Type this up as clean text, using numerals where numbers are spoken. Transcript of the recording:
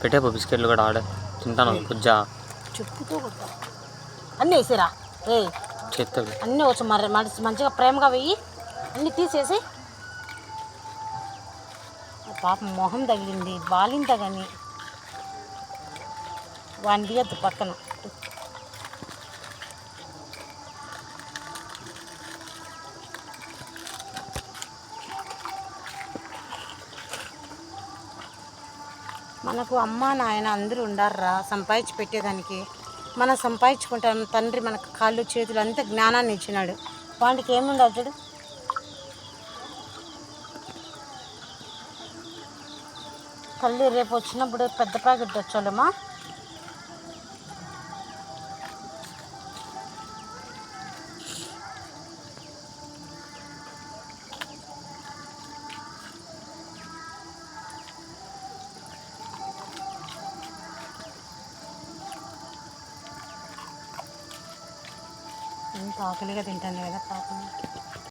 పెట్టేపో బిస్కెట్లు కూడా ఆడ తింటాను బుజ్జా. చెప్పుతో అన్నీ వేసిరా ఏ చేస్తుంది అన్నీ వచ్చి మరి మంచిగా ప్రేమగా వెయ్యి అన్నీ తీసేసి. పాప మొహం తగిలింది బాలింత కానీ వాడిని దిగద్దు పక్కన. మనకు అమ్మ నాయన అందరూ ఉండారా సంపాదించి పెట్టేదానికి. మనం సంపాదించుకుంటాం. తండ్రి మనకు కాళ్ళు చేతులు అంతా జ్ఞానాన్ని ఇచ్చినాడు. వాటికి ఏముండదు చూడు. తల్లి రేపు వచ్చినప్పుడు పెద్ద ప్యాకెట్ వచ్చాలమ్మా. ఎంత ఆకలిగా తింటాను కదా పాపం.